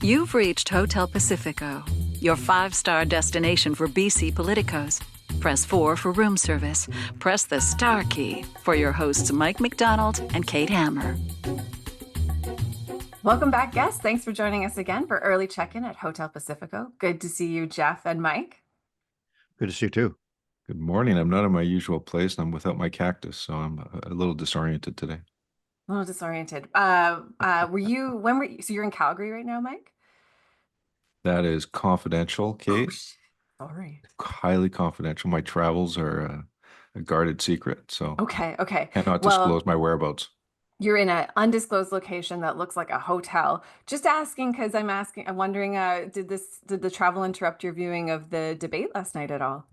You've reached Hotel Pacifico, your 5-star destination for BC politicos. Press 4 for room service. Press the star key for your hosts Mike McDonald and Kate Hammer. Welcome back, guests. Thanks for joining us again for early check-in at Hotel Pacifico. Good to see you, Geoff and Mike. Good to see you too. Good morning. I'm not in my usual place and I'm without my cactus, so I'm a little disoriented today. A little disoriented. So you're in Calgary right now, Mike? That is confidential, Kate. Oh, sorry. Highly confidential. My travels are a guarded secret, so Okay. cannot disclose my whereabouts. You're in an undisclosed location that looks like a hotel. Just asking because I'm wondering, did the travel interrupt your viewing of the debate last night at all?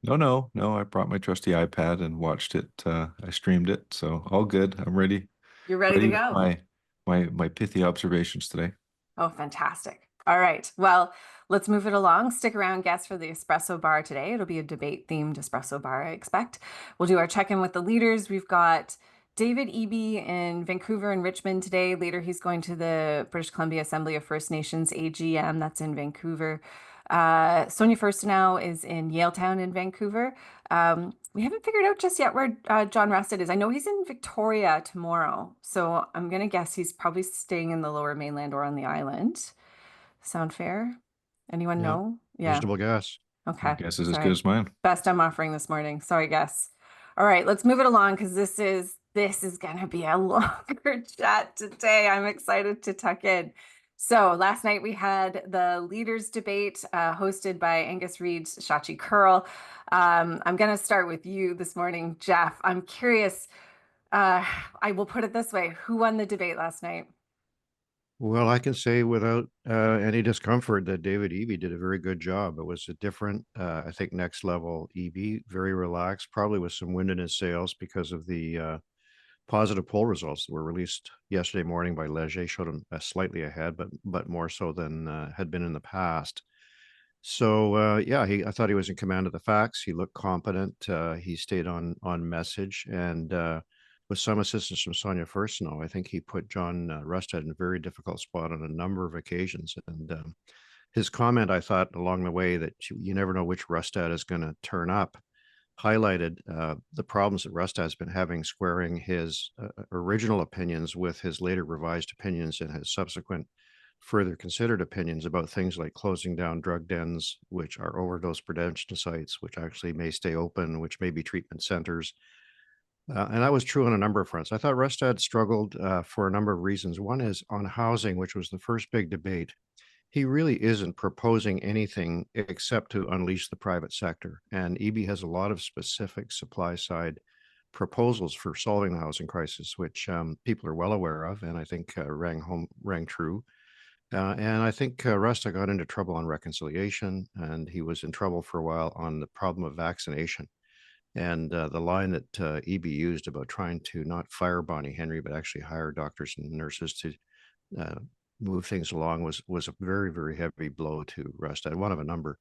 No. I brought my trusty iPad and watched it. I streamed it, so all good. I'm ready. You're ready to go. With my pithy observations today. Oh, fantastic. All right. Well, let's move it along. Stick around, guests, for the espresso bar today. It'll be a debate-themed espresso bar, I expect. We'll do our check-in with the leaders. We've got David Eby in Vancouver and Richmond today. Later, he's going to the British Columbia Assembly of First Nations AGM. That's in Vancouver. Sonia Furstenau is in Yaletown in Vancouver. We haven't figured out just yet where John Rusted is. I know he's in Victoria tomorrow, so I'm going to guess he's probably staying in the Lower Mainland or on the island. Sound fair? Anyone know? Yeah. Reasonable guess. Okay. My guess is as good as mine. Best I'm offering this morning. Sorry, guess. All right, let's move it along because this is going to be a longer chat today. I'm excited to tuck in. So last night we had the leaders debate hosted by Angus Reid's Shachi Curl. I'm going to start with you this morning, Geoff. I'm curious. I will put it this way. Who won the debate last night? Well, I can say without any discomfort that David Eby did a very good job. It was a different, I think, next level Eby, very relaxed, probably with some wind in his sails because of the positive poll results that were released yesterday morning by Leger. Showed him slightly ahead, but more so than had been in the past. So I thought he was in command of the facts. He looked competent. He stayed on message, and with some assistance from Sonia Furstenau, I think he put John Rusted in a very difficult spot on a number of occasions. And his comment, I thought, along the way that you never know which Rusted is going to turn up, highlighted the problems that Rusted has been having squaring his original opinions with his later revised opinions and his subsequent further considered opinions about things like closing down drug dens, which are overdose prevention sites, which actually may stay open, which may be treatment centers. And that was true on a number of fronts. I thought Rusted struggled for a number of reasons. One is on housing, which was the first big debate. He really isn't proposing anything except to unleash the private sector. And Eby has a lot of specific supply side proposals for solving the housing crisis, which people are well aware of, and I think rang true. And I think Rusted got into trouble on reconciliation, and he was in trouble for a while on the problem of vaccination. And the line that Eby used about trying to not fire Bonnie Henry, but actually hire doctors and nurses to move things along was a very, very heavy blow to Rusted, one of a number.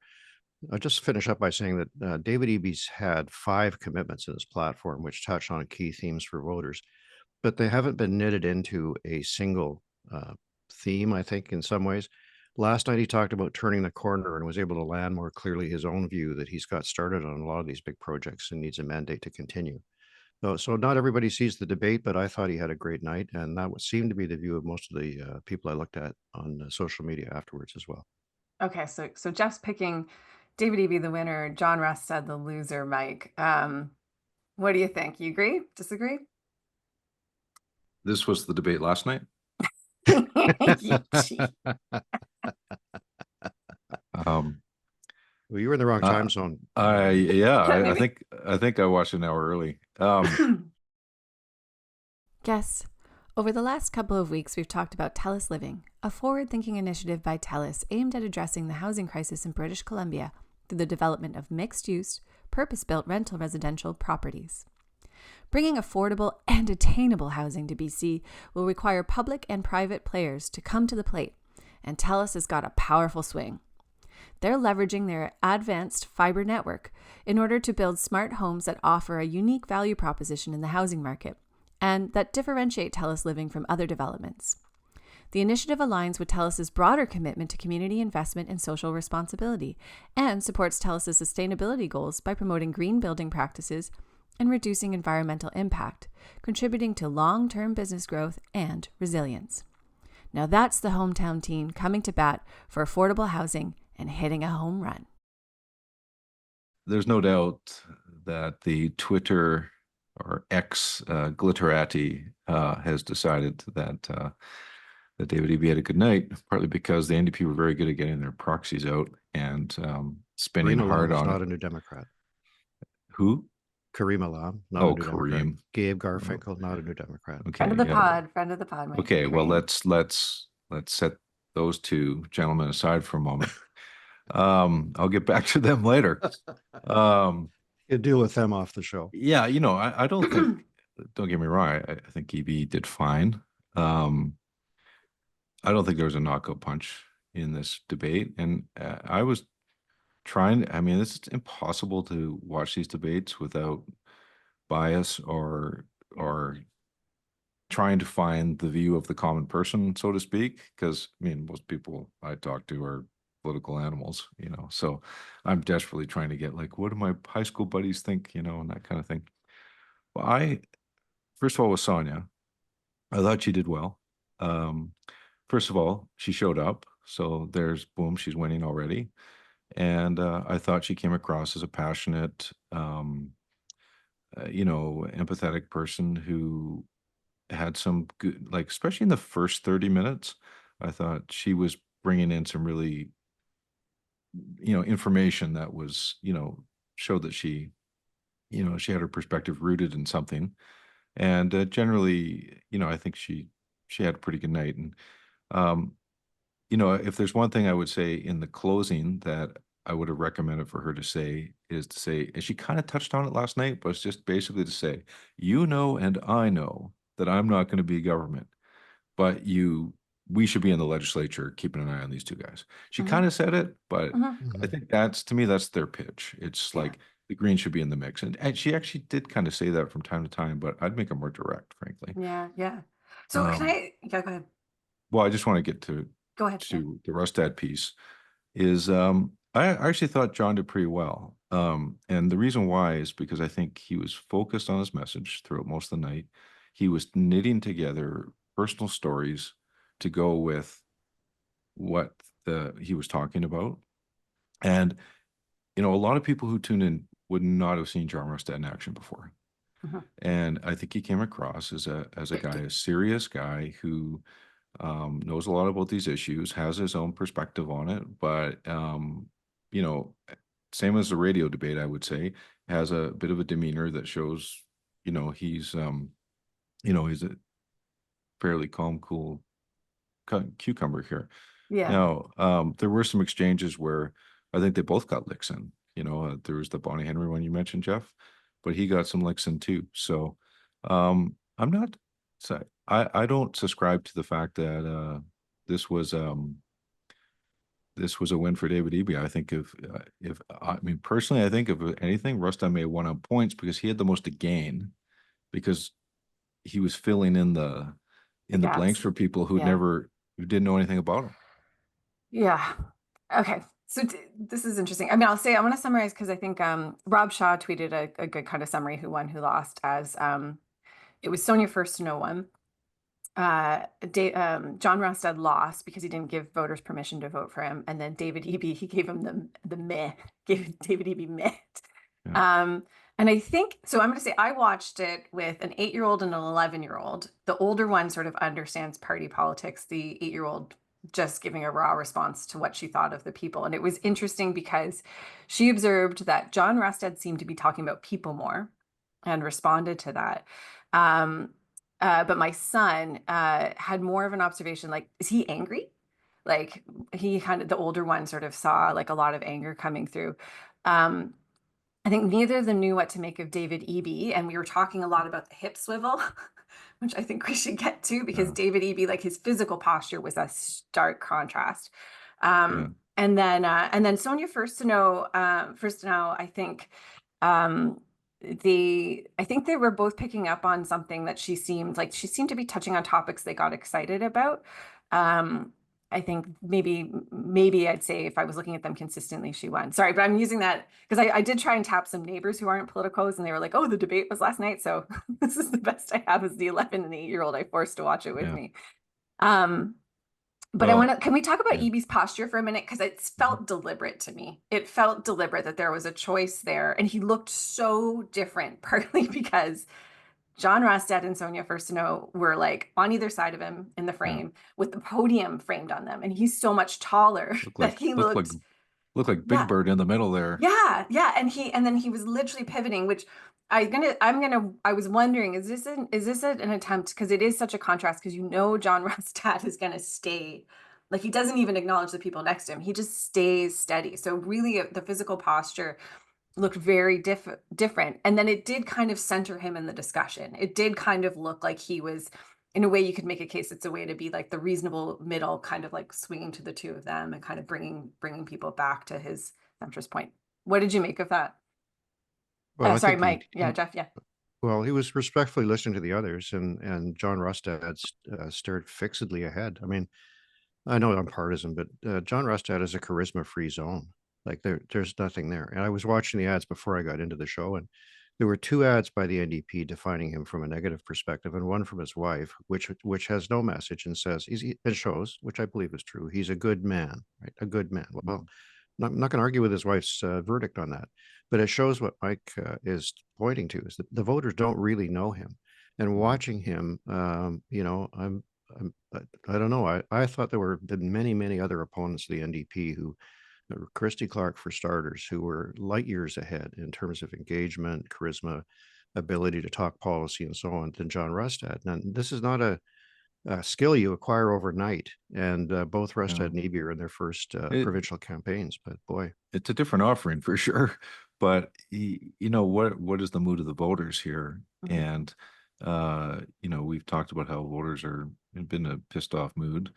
I'll just finish up by saying that David Eby's had 5 commitments in his platform, which touch on key themes for voters, but they haven't been knitted into a single theme, I think, in some ways. Last night, he talked about turning the corner and was able to land more clearly his own view that he's got started on a lot of these big projects and needs a mandate to continue. So not everybody sees the debate, but I thought he had a great night, and that would seem to be the view of most of the people I looked at on social media afterwards as well. Okay, so Geoff's picking David Eby the winner, John Rusted the loser, Mike. What do you think? You agree? Disagree? This was the debate last night. Well, you were in the wrong time zone. I think I watched an hour early. Yes. Over the last couple of weeks, we've talked about Telus Living, a forward-thinking initiative by Telus aimed at addressing the housing crisis in British Columbia through the development of mixed-use, purpose-built rental residential properties. Bringing affordable and attainable housing to BC will require public and private players to come to the plate, and Telus has got a powerful swing. They're leveraging their advanced fiber network in order to build smart homes that offer a unique value proposition in the housing market and that differentiate Telus Living from other developments. The initiative aligns with Telus's broader commitment to community investment and social responsibility, and supports Telus's sustainability goals by promoting green building practices and reducing environmental impact, contributing to long-term business growth and resilience. Now that's the hometown team coming to bat for affordable housing and hitting a home run. There's no doubt that the Twitter or X glitterati has decided that that David Eby had a good night, partly because the NDP were very good at getting their proxies out and spinning Kareem hard Alam is on not it. a New Democrat. Who? Kareem Alam, not a Oh, New Democrat. Kareem. Gabe Garfinkel, not a New Democrat. Okay, Friend of the yeah. pod, friend of the pod. Mike. Okay, well, Great. let's set those two gentlemen aside for a moment. I'll get back to them later. You deal with them off the show. Yeah, I don't think, don't get me wrong, I think EB did fine. I don't think there was a knockout punch in this debate. And I was trying, I mean, it's impossible to watch these debates without bias or trying to find the view of the common person, so to speak, because I mean, most people I talk to are political animals, so I'm desperately trying to get like, what do my high school buddies think, and that kind of thing. Well, first of all, with Sonia, I thought she did well. First of all, she showed up, so there's boom, she's winning already. And I thought she came across as a passionate, empathetic person who had some good, like, especially in the first 30 minutes, I thought she was bringing in some really, information that was, showed that she had her perspective rooted in something. And generally, I think she had a pretty good night. And, if there's one thing I would say in the closing that I would have recommended for her to say is to say, and she kind of touched on it last night, but it's just basically to say, and I know that I'm not going to be government, but we should be in the legislature keeping an eye on these two guys. She kind of said it, but I think to me, that's their pitch. It's like the Greens should be in the mix. And she actually did kind of say that from time to time, but I'd make it more direct, frankly. Yeah. So can I, go ahead. Well, I just want to get Go ahead. to the Rustad piece is, I actually thought John did pretty well. And the reason why is because I think he was focused on his message throughout most of the night. He was knitting together personal stories to go with what he was talking about. And, a lot of people who tune in would not have seen John Rustad in action before. And I think he came across as a guy, a serious guy who knows a lot about these issues, has his own perspective on it, but same as the radio debate, I would say, has a bit of a demeanor that shows, he's a fairly calm, cool cucumber here. Yeah. Now, there were some exchanges where I think they both got licks in. There was the Bonnie Henry one you mentioned, Geoff, but he got some licks in too. So I'm not. So I don't subscribe to the fact that this was a win for David Eby. I think personally, I think if anything, Rustad may have won on points because he had the most to gain, because he was filling in the blanks for people who didn't know anything about him. Yeah. Okay. So this is interesting. I mean, I want to summarize because I think Rob Shaw tweeted a good kind of summary, who won, who lost, as it was Sonia first to no one. John Rustad lost because he didn't give voters permission to vote for him, and then David Eby, he gave him the meh, gave David Eby meh. Yeah. And I think so. I'm going to say I watched it with an 8-year-old and an 11-year-old. The older one sort of understands party politics. The 8-year-old just giving a raw response to what she thought of the people. And it was interesting because she observed that John Rustad seemed to be talking about people more and responded to that. But my son had more of an observation, like, is he angry? Like, he the older one sort of saw like a lot of anger coming through. I think neither of them knew what to make of David Eby. And we were talking a lot about the hip swivel, which I think we should get to, because David Eby, like, his physical posture was a stark contrast. And then Sonia first to know, I think I think they were both picking up on something that she seemed to be touching on topics they got excited about. I think maybe I'd say if I was looking at them consistently, she won. Sorry, but I'm using that because I did try and tap some neighbors who aren't politicos, and they were like, "Oh, the debate was last night." So this is the best I have is the 11 and 8-year-old I forced to watch it with Yeah. me. But Well, can we talk about yeah. Evie's posture for a minute? Because it felt deliberate to me. It felt deliberate that there was a choice there, and he looked so different, partly because John Rostad and Sonia First to Know were like on either side of him in the frame with the podium framed on them. And he's so much taller Look that like he look like looked, look like Big yeah, Bird in the middle there. yeah. And then he was literally pivoting, which I was wondering, is this an attempt? Because it is such a contrast, because John Rostad is gonna stay, like he doesn't even acknowledge the people next to him. He just stays steady. So really the physical posture looked very different. And then it did kind of center him in the discussion. It did kind of look like he was, in a way, you could make a case it's a way to be like the reasonable middle, kind of like swinging to the two of them and kind of bringing people back to his centrist point. What did you make of that? Well, I Sorry, think Mike. Yeah, Geoff. Yeah. well, he was respectfully listening to the others, and John Rustad stared fixedly ahead. I mean, I know I'm partisan, but John Rustad is a charisma-free zone. Like there's nothing there. And I was watching the ads before I got into the show, and there were two ads by the NDP defining him from a negative perspective, and one from his wife, which has no message and says it shows, which I believe is true. He's a good man, right? A good man. Well, I'm not going to argue with his wife's verdict on that, but it shows what Mike is pointing to is that the voters don't really know him, and watching him, I don't know. I thought there were many other opponents of the NDP who, Christy Clark for starters, who were light years ahead in terms of engagement, charisma, ability to talk policy, and so on than John Rustad. And this is not a skill you acquire overnight. And both Rustad and Eby are in their first provincial campaigns. But boy, it's a different offering for sure. But what is the mood of the voters here? And we've talked about how voters are in a pissed off mood,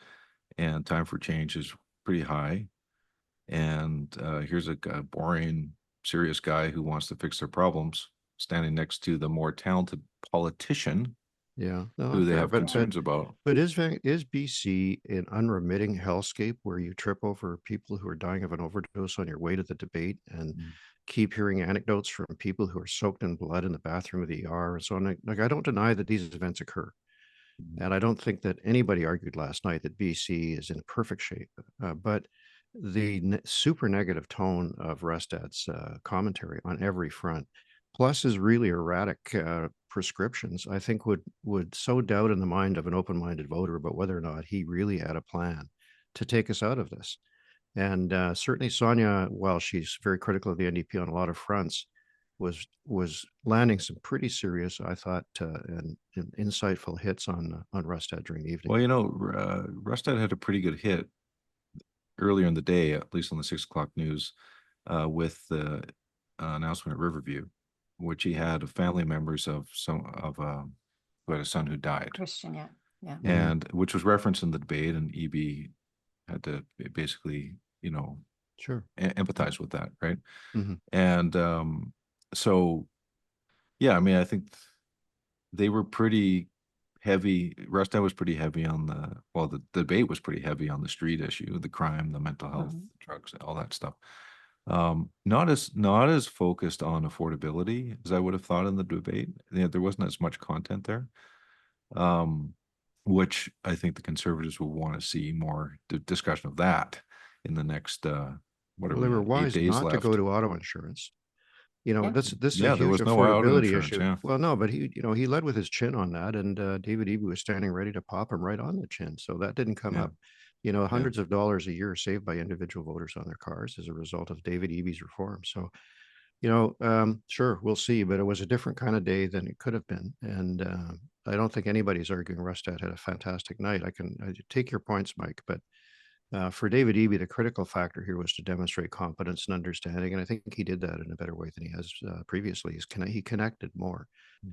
and time for change is pretty high. And here's a boring, serious guy who wants to fix their problems, standing next to the more talented politician yeah, no, who they fair, have concerns about. But is BC an unremitting hellscape where you trip over people who are dying of an overdose on your way to the debate and keep hearing anecdotes from people who are soaked in blood in the bathroom of the ER and so on? Like, I don't deny that these events occur. And I don't think that anybody argued last night that BC is in perfect shape. But the super negative tone of Rustad's commentary on every front, plus his really erratic prescriptions, I think would sow doubt in the mind of an open-minded voter about whether or not he really had a plan to take us out of this. And certainly Sonia, while she's very critical of the NDP on a lot of fronts, was landing some pretty serious, I thought, and insightful hits on Rustad during the evening. Well, Rustad had a pretty good hit earlier in the day, at least on the 6 o'clock news, with the announcement at Riverview, which he had of family members of who had a son who died. Christian, yeah. And which was referenced in the debate, and EB had to basically, sure, empathize with that, right? Mm-hmm. So, yeah, I mean, I think they were pretty heavy. Rustad was pretty heavy on the debate was pretty heavy on the street issue, the crime, the mental health, drugs, all that stuff. Not as focused on affordability as I would have thought in the debate. There wasn't as much content there, which I think the Conservatives will want to see more discussion of that in the next whatever. Well, they were 8 wise days not left. to go to auto insurance. This is Yeah, a there huge was no auto affordability insurance, issue. yeah. Well, no, but he led with his chin on that, and David Eby was standing ready to pop him right on the chin. So that didn't come up. Hundreds of dollars a year saved by individual voters on their cars as a result of David Eby's reform. So, sure, we'll see, but it was a different kind of day than it could have been. And I don't think anybody's arguing Rustad had a fantastic night. I take your points, Mike, but for David Eby, the critical factor here was to demonstrate competence and understanding, and I think he did that in a better way than he has previously. He connected more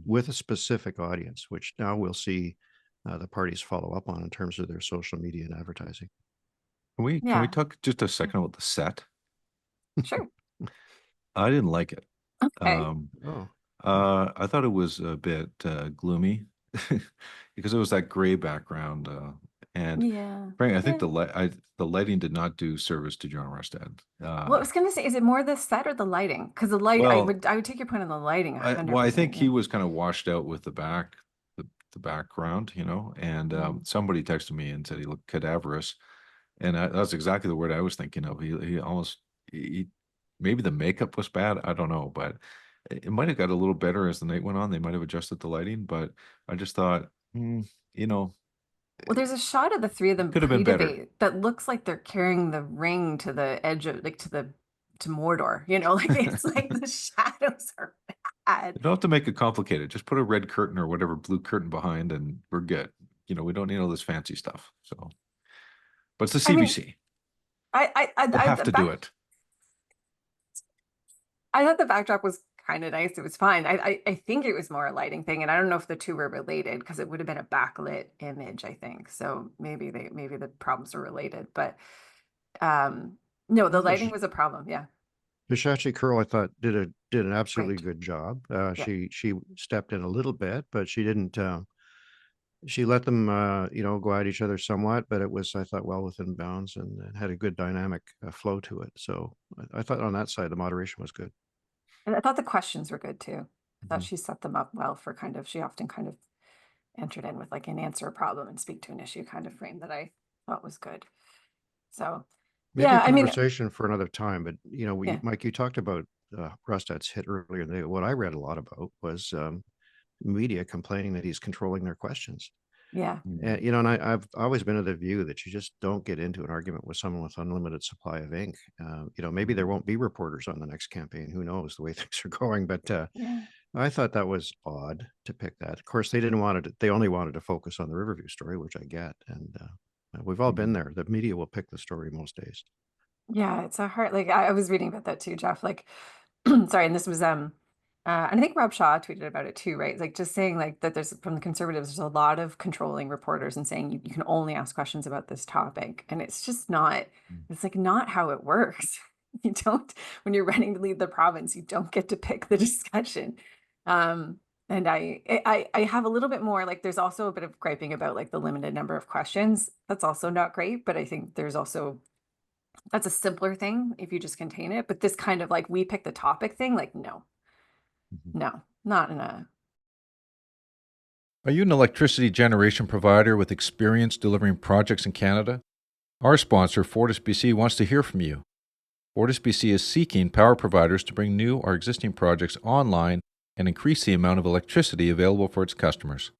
with a specific audience, which now we'll see the parties follow up on in terms of their social media and advertising. Can we talk just a second about the set? Sure. I didn't like it. Okay. I thought it was a bit gloomy because it was that gray background, And Yeah. frankly, I think Yeah. the lighting did not do service to John Rustad. Well, I was gonna say, is it more the set or the lighting? Because the light, Well, I would take your point on the lighting, I 100%. think Yeah. he was kind of washed out with the background, and somebody texted me and said he looked cadaverous, and that's exactly the word I was thinking of. He almost maybe the makeup was bad. I don't know, but it might have got a little better as the night went on. They might have adjusted the lighting, but I just thought, Well, there's a shot of the three of them could have been better. pre-debate that looks like they're carrying the ring to the edge of, like, to Mordor. Like it's like the shadows are bad. You don't have to make it complicated. Just put a red curtain or whatever blue curtain behind, and we're good. We don't need all this fancy stuff. So, but it's the I mean, CBC. I They have to do it. I thought the backdrop was kind of nice. It was fine. I think it was more a lighting thing, and I don't know if the two were related because it would have been a backlit image, I think. So maybe the problems are related, but no, the lighting was a problem. Yeah. Vishachi Curl, I thought, did an absolutely Great. good job. Yeah. She stepped in a little bit, but she didn't. She let them, go at each other somewhat, but it was, I thought, well within bounds and had a good dynamic flow to it. So I thought on that side, the moderation was good. And I thought the questions were good too. I thought Mhm. she set them up well for she often kind of entered in with like an answer a problem and speak to an issue kind of frame that I thought was good. So Maybe a yeah, I mean, conversation for another time, but yeah, Mike, you talked about Rustad's hit earlier in the day. What I read a lot about was media complaining that he's controlling their questions. yeah, And, and I've always been of the view that you just don't get into an argument with someone with unlimited supply of ink. Maybe there won't be reporters on the next campaign. Who knows the way things are going? But yeah. I thought that was odd to pick that. Of course, they only wanted to focus on the Riverview story, which I get. And we've all been there. The media will pick the story most days. Yeah, it's a hard, like I was reading about that too, Jeff. Like, sorry, and this was and I think Rob Shaw tweeted about it too, right? Like just saying like that there's from the conservatives, there's a lot of controlling reporters and saying you can only ask questions about this topic. And it's just not, it's like not how it works. You don't, when you're running to lead the province, you don't get to pick the discussion. And I have a little bit more, like there's also a bit of griping about like the limited number of questions. That's also not great, but I think there's also that's a simpler thing if you just contain it. But this kind of like we pick the topic thing, like no, not in a. Are you an electricity generation provider with experience delivering projects in Canada? Our sponsor, Fortis BC, wants to hear from you. Fortis BC is seeking power providers to bring new or existing projects online and increase the amount of electricity available for its customers.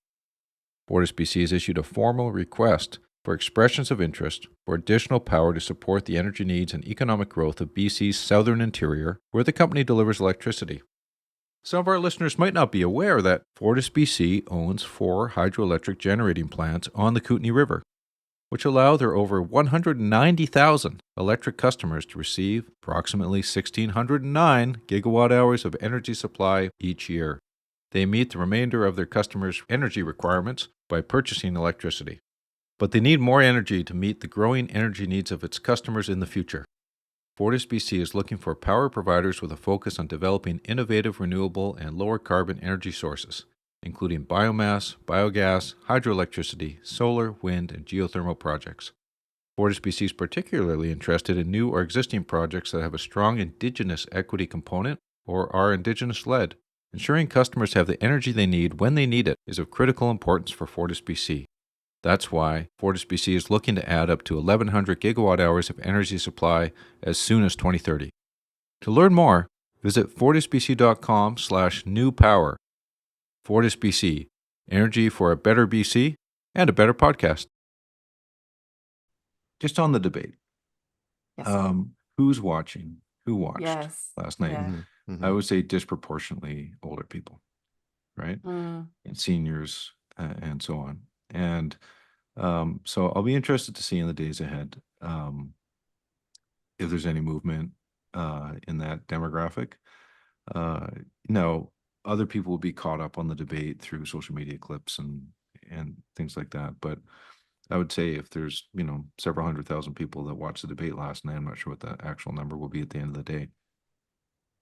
Fortis BC has issued a formal request for expressions of interest for additional power to support the energy needs and economic growth of BC's southern interior, where the company delivers electricity. Some of our listeners might not be aware that Fortis BC owns 4 hydroelectric generating plants on the Kootenay River, which allow their over 190,000 electric customers to receive approximately 1,609 gigawatt hours of energy supply each year. They meet the remainder of their customers' energy requirements by purchasing electricity. But they need more energy to meet the growing energy needs of its customers in the future. Fortis BC is looking for power providers with a focus on developing innovative renewable and lower carbon energy sources, including biomass, biogas, hydroelectricity, solar, wind, and geothermal projects. Fortis BC is particularly interested in new or existing projects that have a strong Indigenous equity component or are Indigenous-led. Ensuring customers have the energy they need when they need it is of critical importance for Fortis BC. That's why Fortis BC is looking to add up to 1,100 gigawatt hours of energy supply as soon as 2030. To learn more, visit fortisbc.com/newpower. Fortis BC, energy for a better BC and a better podcast. Just on the debate, Yes. who's watching? Who watched Yes. last night? Yeah. Mhm. I would say disproportionately older people, right? Mm. And seniors and so on. And so I'll be interested to see in the days ahead if there's any movement in that demographic. Now, other people will be caught up on the debate through social media clips and things like that. But I would say if there's several 100,000 people that watched the debate last night, I'm not sure what the actual number will be at the end of the day.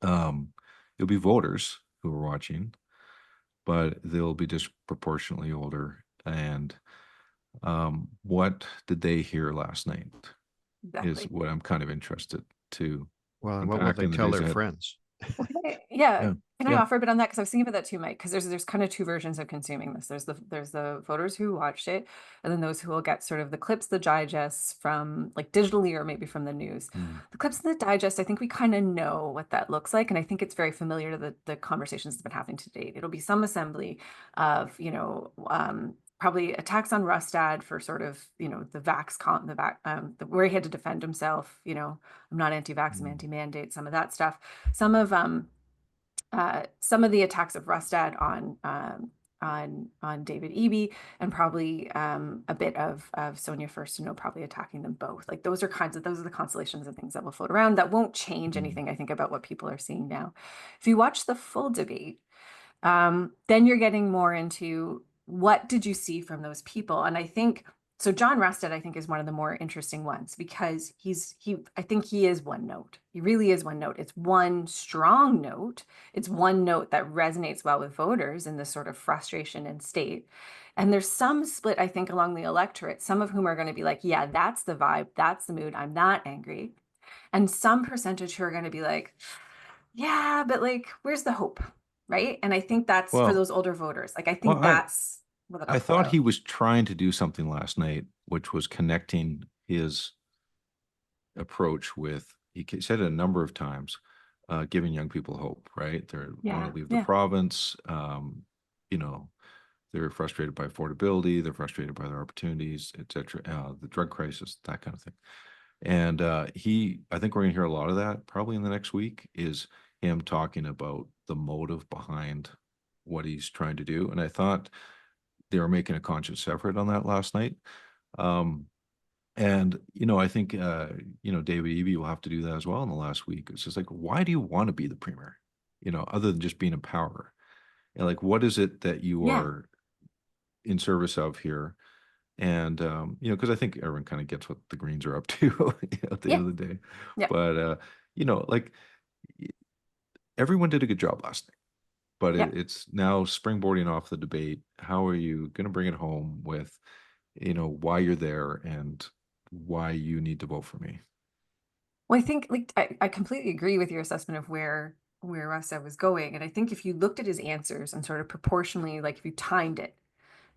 It'll be voters who are watching, but they'll be disproportionately older. And What did they hear last night is Exactly. what I'm kind of interested to Well, and what will unpack they in the tell days their ahead. friends? Yeah. Yeah. Can I Yeah. offer a bit on that? Because I was thinking about that too, Mike. Because there's kind of two versions of consuming this. There's the voters who watched it, and then those who will get sort of the clips, the digests from like digitally or maybe from the news. Mm. The clips and the digest, I think we kind of know what that looks like, and I think it's very familiar to the conversations that's been happening to date. It'll be some assembly of probably attacks on Rustad for sort of the where he had to defend himself. I'm not anti-vax, I'm anti-mandate. Some of that stuff. Some of the attacks of Rustad on David Eby, and probably a bit of Sonia Furstenau probably attacking them both. Like those are the constellations of things that will float around that won't change anything, I think, about what people are seeing now. If you watch the full debate, then you're getting more into what did you see from those people. And I think so John Rustad, I think, is one of the more interesting ones because I think he is one note. He really is one note. It's one strong note. It's one note that resonates well with voters in this sort of frustration and state. And there's some split, I think, along the electorate, some of whom are going to be like, yeah, that's the vibe, that's the mood, I'm not angry. And some percentage who are going to be like, yeah, but like, where's the hope? Right. And I think that's for Well, those older voters. Like, I well, think that's what it'll I play thought out. he was trying to do something last night, which was connecting his approach with, said it a number of times, giving young people hope, right? They want Yeah. to leave the Yeah. province. You know, they're frustrated by affordability, they're frustrated by their opportunities, et cetera, the drug crisis, that kind of thing. And I think we're gonna hear a lot of that probably in the next week, is him talking about the motive behind what he's trying to do. And I thought they were making a conscious effort on that last night. And I think David Eby will have to do that as well in the last week. It's just like, why do you want to be the premier? Other than just being in power. And like, what is it that you Yeah. are in service of here? And because I think everyone kind of gets what the Greens are up to at the Yeah. end of the day. Yeah. But like everyone did a good job last night. But Yeah. it's now springboarding off the debate. How are you going to bring it home with, why you're there and why you need to vote for me? Well, I think like I completely agree with your assessment of where Rustad was going. And I think if you looked at his answers and sort of proportionally, like if you timed it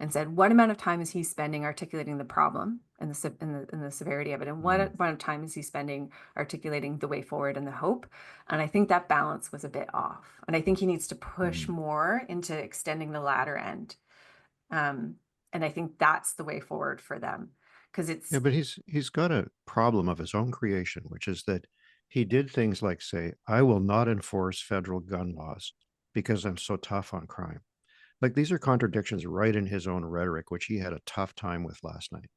and said, what amount of time is he spending articulating the problem and the severity of it, and what amount of time is he spending articulating the way forward and the hope? And I think that balance was a bit off. And I think he needs to push more into extending the latter end. And I think that's the way forward for them, because it's Yeah, but he's got a problem of his own creation, which is that he did things like say, I will not enforce federal gun laws because I'm so tough on crime. Like these are contradictions right in his own rhetoric, which he had a tough time with last night.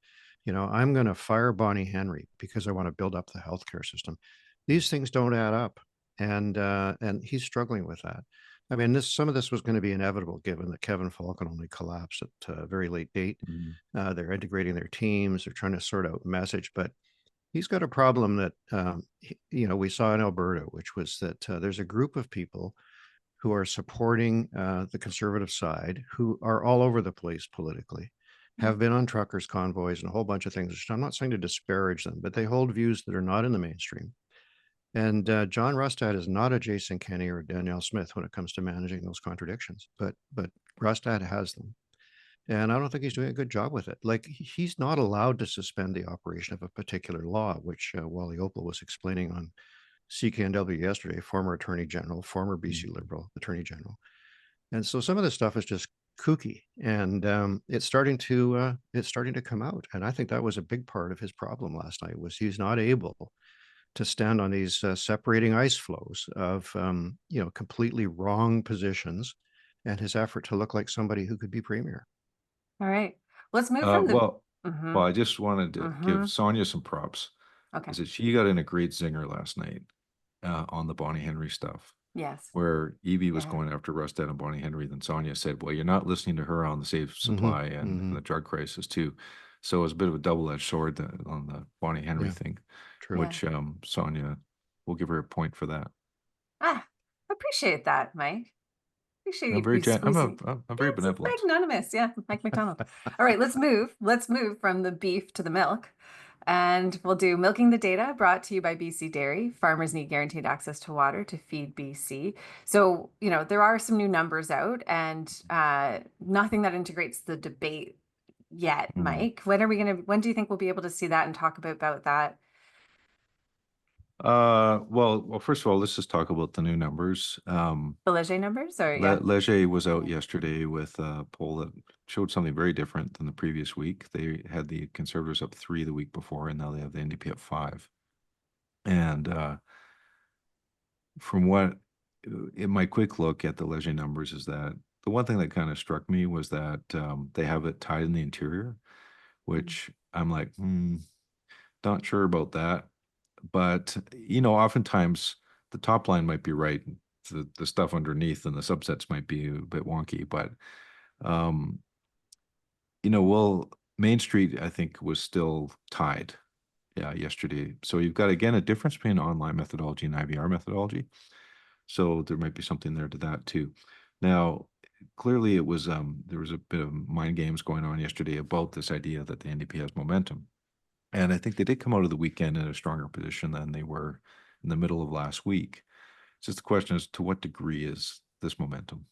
I'm going to fire Bonnie Henry because I want to build up the healthcare system. These things don't add up, and he's struggling with that. I mean, some of this was going to be inevitable given that Kevin Falcon only collapsed at a very late date. They're integrating their teams. They're trying to sort out message, but he's got a problem that we saw in Alberta, which was that there's a group of people who are supporting the conservative side, who are all over the place politically, have been on truckers' convoys and a whole bunch of things, which I'm not saying to disparage them, but they hold views that are not in the mainstream. And John Rustad is not a Jason Kenney or Danielle Smith when it comes to managing those contradictions, but Rustad has them. And I don't think he's doing a good job with it. Like he's not allowed to suspend the operation of a particular law, which Wally Opal was explaining on CKNW yesterday, former Attorney General, former BC Liberal Attorney General. And so some of this stuff is just kooky, and it's starting to come out. And I think that was a big part of his problem last night, was he's not able to stand on these separating ice flows of completely wrong positions, and his effort to look like somebody who could be premier. all right. Let's move from the. Well, Mhm. I just wanted to give Sonia some props. Okay. Is that she got in a great zinger last night on the Bonnie Henry stuff, Yes. where Evie was Yeah. going after Rustad and Bonnie Henry. Then Sonia said, well, you're not listening to her on the safe supply and the drug crisis too. So it was a bit of a double-edged sword on the Bonnie Henry thing, True. which Sonia, we'll give her a point for that. Appreciate that, Mike. Appreciate I'm you very squeezing. I'm very It's benevolent. magnanimous. Yeah, Mike McDonald. All right, let's move. Let's move from the beef to the milk. And we'll do milking the data brought to you by BC Dairy. Farmers need guaranteed access to water to feed BC. So, there are some new numbers out and nothing that integrates the debate yet, Mike. When do you think we'll be able to see that and talk about that? Well, first of all, let's just talk about the new numbers. The Leger numbers or yeah. Leger was out yesterday with a poll that showed something very different than the previous week. They had the Conservatives up 3 the week before, and now they have the NDP at 5. And from what in my quick look at the Leger numbers is that the one thing that kind of struck me was that they have it tied in the interior, which I'm like, not sure about that. But oftentimes the top line might be right. The stuff underneath and the subsets might be a bit wonky, but Main Street, I think, was still tied yesterday. So you've got, again, a difference between online methodology and IVR methodology. So there might be something there to that too. Now, clearly it was there was a bit of mind games going on yesterday about this idea that the NDP has momentum. And I think they did come out of the weekend in a stronger position than they were in the middle of last week. It's just the question is, to what degree is this momentum?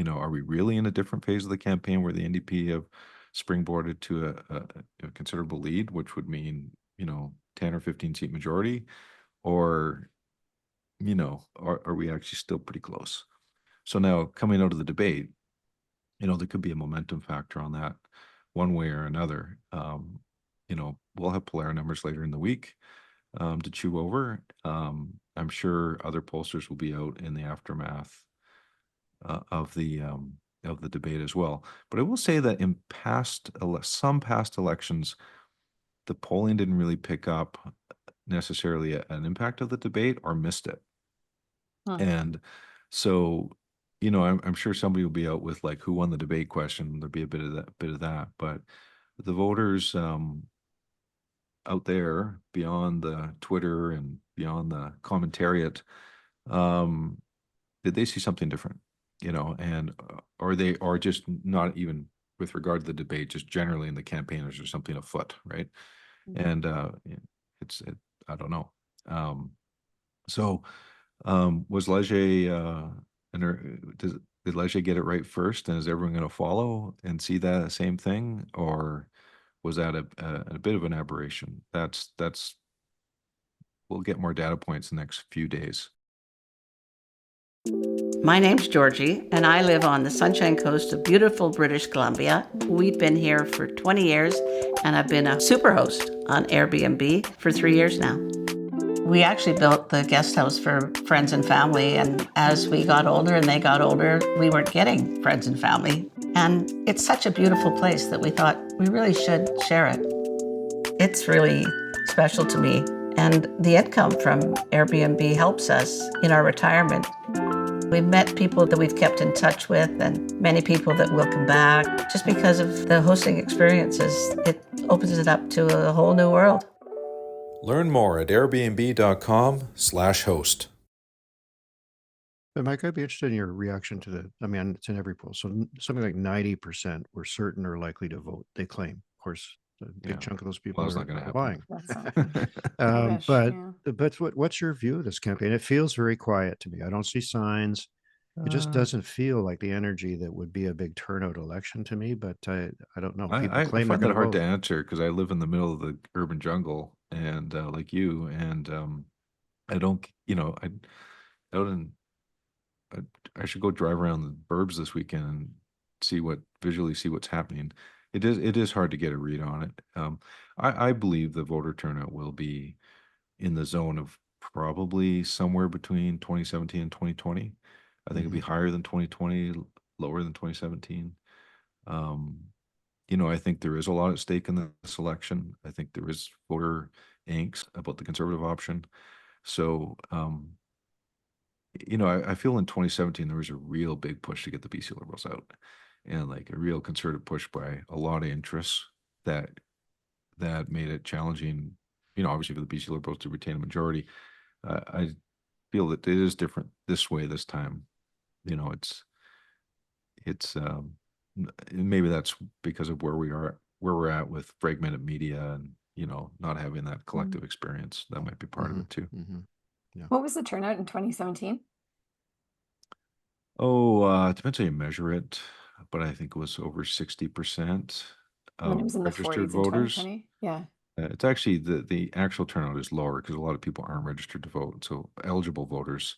Are we really in a different phase of the campaign where the NDP have springboarded to a considerable lead, which would mean, 10 or 15 seat majority? Or, are we actually still pretty close? So now coming out of the debate, there could be a momentum factor on that one way or another. We'll have Polar numbers later in the week to chew over. I'm sure other pollsters will be out in the aftermath of the debate as well. But I will say that in some past elections, the polling didn't really pick up necessarily an impact of the debate or missed it. And so, I'm sure somebody will be out with like who won the debate question. There'll be a bit of that, but the voters out there beyond the Twitter and beyond the commentariat, did they see something different? And or just not even with regard to the debate, just generally in the campaign, or something afoot, right? And I don't know. So was Leger did Leger get it right first, and is everyone going to follow and see that same thing, or was that a bit of an aberration? That's we'll get more data points in the next few days. My name's Georgie, and I live on the Sunshine Coast of beautiful British Columbia. We've been here for 20 years, and I've been a superhost on Airbnb for 3 years now. We actually built the guest house for friends and family, and as we got older and they got older, we weren't getting friends and family. And it's such a beautiful place that we thought we really should share it. It's really special to me, and the income from Airbnb helps us in our retirement. We've met people that we've kept in touch with, and many people that will come back. Just because of the hosting experiences, it opens it up to a whole new world. Learn more at airbnb.com/host. But Mike, I'd be interested in your reaction to it's in every poll. So something like 90% were certain or likely to vote, they claim. Of course, a big chunk of those people Well, that's are not going to lying. happen. But what's your view of this campaign? It feels very quiet to me. I don't see signs. It just doesn't feel like the energy that would be a big turnout election to me, but I don't know. People I claim find they're that going hard to to vote. answer because I live in the middle of the urban jungle, and like you, and I don't, I should go drive around the burbs this weekend and visually see what's happening. It is hard to get a read on it. I believe the voter turnout will be in the zone of probably somewhere between 2017 and 2020. I think it'll be higher than 2020, lower than 2017. I think there is a lot at stake in this election. I think there is voter angst about the conservative option. So, I feel in 2017 there was a real big push to get the BC Liberals out, and like a real conservative push by a lot of interests that made it challenging, obviously for the BC Liberals to retain a majority. I feel that it is different this way this time. It's it's maybe that's because of where we're at with fragmented media and, not having that collective experience. That might be part of it too. Yeah. What was the turnout in 2017? Oh, it depends how you measure it, but I think it was over 60% And then it of was in the registered 40s in voters. 2020. Yeah. It's actually the actual turnout is lower because a lot of people aren't registered to vote. So eligible voters,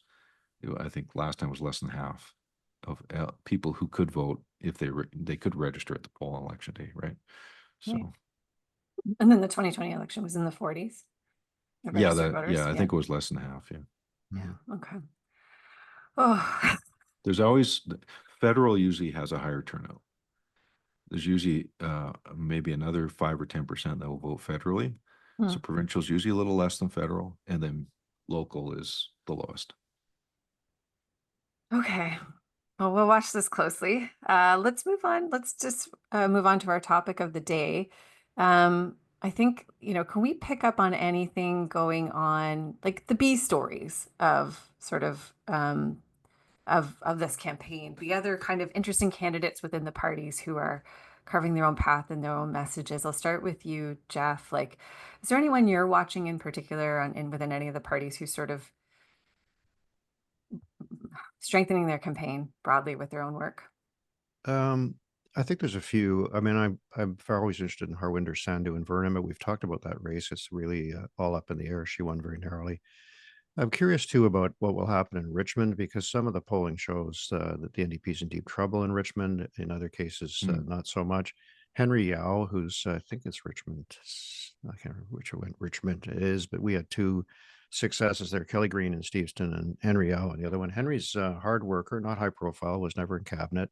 I think last time was less than half of people who could vote if they could register at the poll on election day, right? So Right. And then the 2020 election was in the 40s. The registered voters. I think it was less than half. Yeah. Yeah. Okay. Oh, There's always federal usually has a higher turnout. There's usually maybe another 5 or 10% that will vote federally. So provincial is usually a little less than federal, and then local is the lowest. okay. Well, we'll watch this closely. Let's move on. Let's just move on to our topic of the day. I think, can we pick up on anything going on, like the B stories of sort of of this campaign, the other kind of interesting candidates within the parties who are carving their own path and their own messages. I'll start with you, Geoff. Like, is there anyone you're watching in particular within any of the parties who's sort of strengthening their campaign broadly with their own work? I think there's a few. I mean, I'm always interested in Harwinder Sandhu and Vernon, but we've talked about that race. It's really all up in the air. She won very narrowly. I'm curious too about what will happen in Richmond because some of the polling shows that the NDP is in deep trouble in Richmond. In other cases, not so much. Henry Yao, who's I think it's Richmond. I can't remember which one Richmond it is, but we had two successes there: Kelly Green in Steveston and Henry Yao and the other one. Henry's a hard worker, not high profile, was never in cabinet.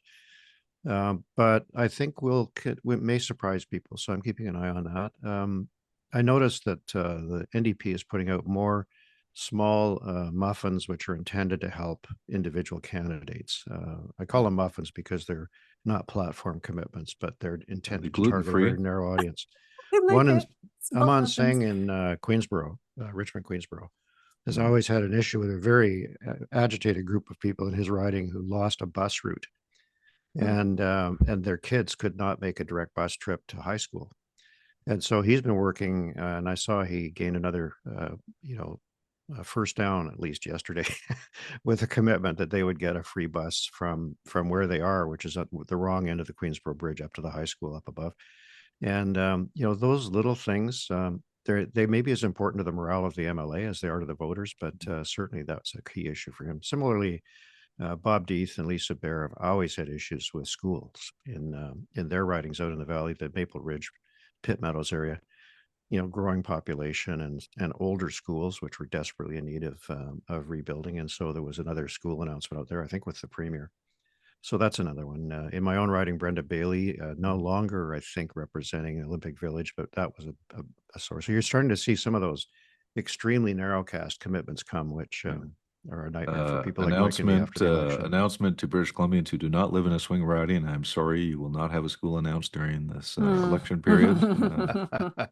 But I think we may surprise people, so I'm keeping an eye on that. I noticed that the NDP is putting out more small muffins, which are intended to help individual candidates. I call them muffins because they're not platform commitments, but they're intended to target a gluten-free? very narrow audience. I like One in it. Small Aman muffins. Singh in Queensborough, Richmond, Queensborough, has always had an issue with a very agitated group of people in his riding who lost a bus route. And their kids could not make a direct bus trip to high school. And so he's been working, and I saw he gained another, first down at least yesterday with a commitment that they would get a free bus from where they are, which is at the wrong end of the Queensborough Bridge up to the high school up above. And, those little things, they may be as important to the morale of the MLA as they are to the voters, but certainly that's a key issue for him. Similarly, Bob Deeth and Lisa Bear have always had issues with schools in their ridings out in the valley, the Maple Ridge, Pitt Meadows area. Growing population and older schools, which were desperately in need of rebuilding. And so there was another school announcement out there, I think, with the premier. So that's another one. In my own riding, Brenda Bailey, no longer, I think, representing Olympic Village, but that was a source. So you're starting to see some of those extremely narrow cast commitments come, which are a nightmare for people like Mike and me after the election. Announcement to British Columbians who do not live in a swing riding. I'm sorry, you will not have a school announced during this election period.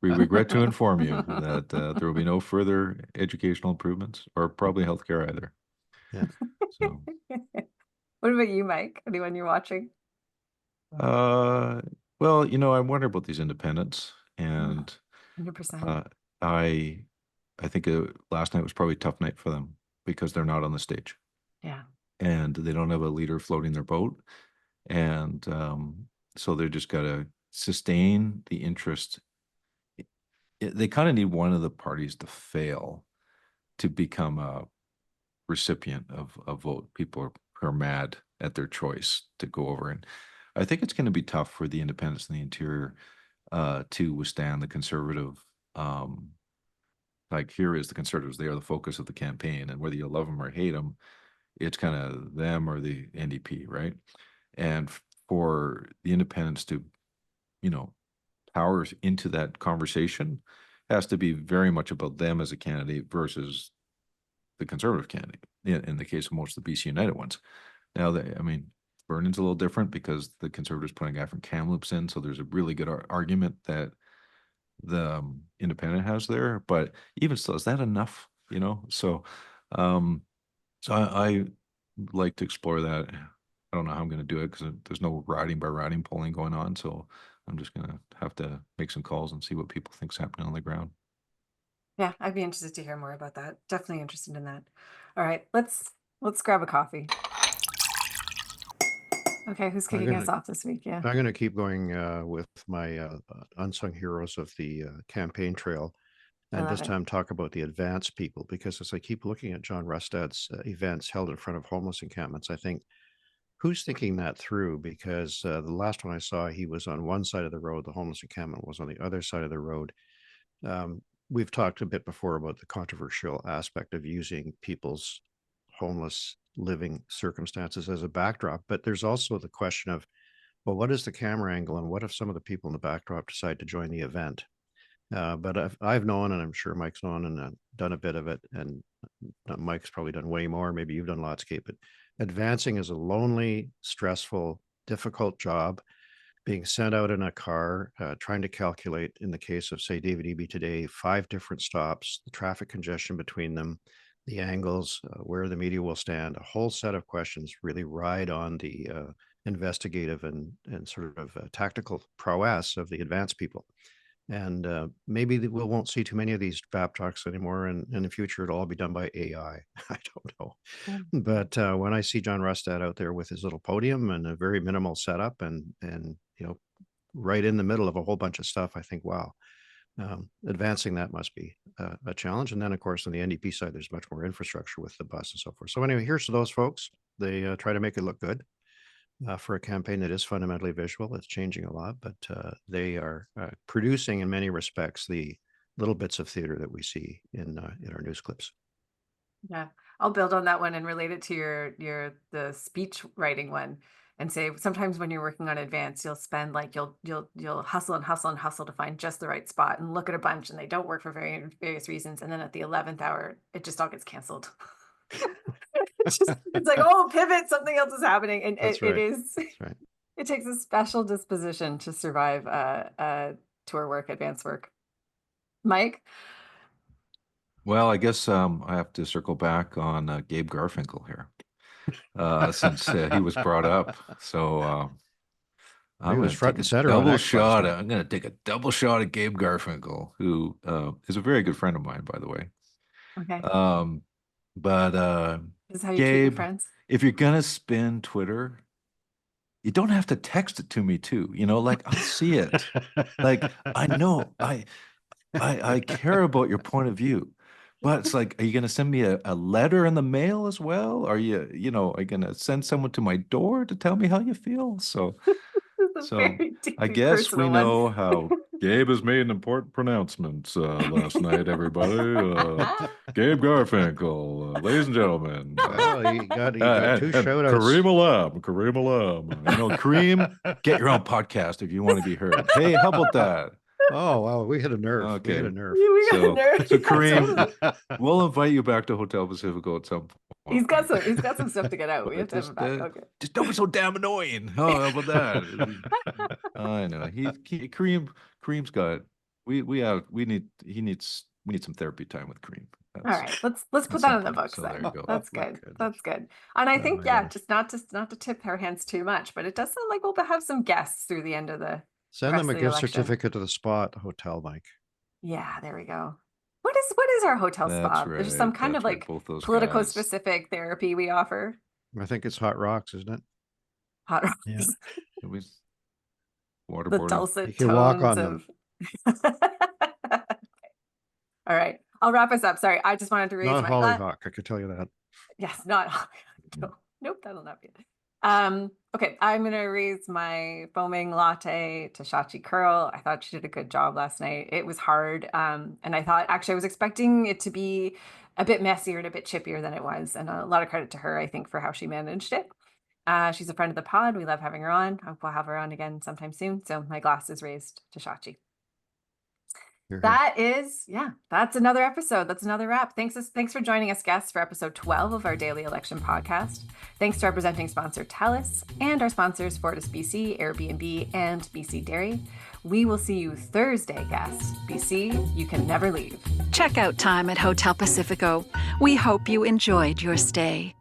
We regret to inform you that there will be no further educational improvements or probably healthcare either. Yeah. So, What about you, Mike? Anyone you're watching? well, I wonder about these independents, and 100%. I think last night was probably a tough night for them because they're not on the stage. Yeah. And they don't have a leader floating their boat. And so they're just got to sustain the interest. They kind of need one of the parties to fail to become a recipient of a vote. People are mad at their choice to go over. And I think it's going to be tough for the independents in the interior to withstand the conservative. Like here is the conservatives. They are the focus of the campaign. And whether you love them or hate them, it's kind of them or the NDP, right? And for the independents to, power into that conversation has to be very much about them as a candidate versus the conservative candidate in the case of most of the BC United ones. Now, Vernon's a little different because the conservatives put a guy from Kamloops in, so there's a really good argument that the independent has there. But even still, is that enough? So I like to explore that. I I don't know how I'm going to do it because there's no riding by riding polling going on. So I'm just going to have to make some calls and see what people think's happening on the ground. Yeah, I'd be interested to hear more about that. Definitely interested in that. All right, let's grab a coffee. Okay, who's kicking us off this week? Yeah. I'm going to keep going with my unsung heroes of the campaign trail. And this time talk about the advanced people, because as I keep looking at John Rustad's events held in front of homeless encampments, I think, who's thinking that through? Because the last one I saw, he was on one side of the road. The homeless encampment was on the other side of the road. We've talked a bit before about the controversial aspect of using people's homeless living circumstances as a backdrop, but there's also the question of, well, what is the camera angle, and what if some of the people in the backdrop decide to join the event? But I've known, and I'm sure Mike's known and done a bit of it, and Mike's probably done way more. Maybe you've done lots, Kate, but advancing is a lonely, stressful, difficult job. Being sent out in a car, trying to calculate, in the case of, say, David Eby today, 5 different stops, the traffic congestion between them, the angles, where the media will stand, a whole set of questions really ride on the investigative and sort of tactical prowess of the advanced people. And maybe we won't see too many of these VAP talks anymore. And in the future, it'll all be done by AI. I don't know. But when I see John Rustad out there with his little podium and a very minimal setup and right in the middle of a whole bunch of stuff, I think, wow, advancing that must be a challenge. And then, of course, on the NDP side, there's much more infrastructure with the bus and so forth. So anyway, here's to those folks. They try to make it look good. For a campaign that is fundamentally visual. It's changing a lot, but they are producing, in many respects, the little bits of theater that we see in our news clips. Yeah, I'll build on that one and relate it to the speech writing one, and say sometimes when you're working on advance, you'll spend like you'll hustle and hustle and hustle to find just the right spot and look at a bunch, and they don't work for various reasons, and then at the 11th hour, it just all gets canceled. It's like, oh, pivot, something else is happening. And That's it is, That's right. it takes a special disposition to survive tour work, advance work. Mike? Well, I guess I have to circle back on Gabe Garfinkel here, since he was brought up. So I'm was going front to and take a center on double X last shot. night. I'm going to take a double shot at Gabe Garfinkel, who is a very good friend of mine, by the way. Okay. But This is how you treat your Gabe, friends. if you're gonna spin Twitter, you don't have to text it to me too. Like I'll see it. Like I know I care about your point of view, but it's like, are you gonna send me a letter in the mail as well? Are you are you gonna send someone to my door to tell me how you feel? So I guess we know how Gabe has made an important pronouncement last night, everybody. Gabe Garfinkel, ladies and gentlemen. Well, you got 2 shout outs. Kareem Alam. Kareem, get your own podcast if you want to be heard. Hey, how about that? Oh, wow, we hit a nerve. Okay. We hit a nerve. We got a nerve. So Kareem, we'll invite you back to Hotel Pacifico at some point. He's got some stuff to get out. We have to have him back. Okay. Just don't be so damn annoying. Oh, how about that? I know. Kareem's got. We need some therapy time with Kareem. All right, let's put that in the books So then. there you go. That's good. That's good. And I think, my yeah, goodness. just not to tip our hands too much, but it does sound like we'll have some guests through the end of the Send rest them a of the gift election. certificate to the spot hotel, Mike. Yeah, there we go. What is our hotel That's spot? There's some right, kind of that's right, like both those political guys. specific therapy we offer. I think it's Hot Rocks, isn't it? Hot rocks. Yeah. It was The waterboarding. dulcet You can walk tones on of. All right, I'll wrap us up. Sorry, I just wanted to raise Not my Hollyhock, I could tell you that. Yes, not no, nope, that'll not be it. Okay, I'm gonna raise my foaming latte to Shachi Curl. I thought she did a good job last night. It was hard, and I thought actually I was expecting it to be a bit messier and a bit chippier than it was, and a lot of credit to her, I think, for how she managed it. She's a friend of the pod. We love having her on. Hope we'll have her on again sometime soon. So my glass is raised to Shachi. Here, here. That's another episode. That's another wrap. Thanks for joining us, guests, for episode 12 of our daily election podcast. Thanks to our presenting sponsor, Telus, and our sponsors, Fortis BC, Airbnb, and BC Dairy. We will see you Thursday, guests. BC, you can never leave. Checkout time at Hotel Pacifico. We hope you enjoyed your stay.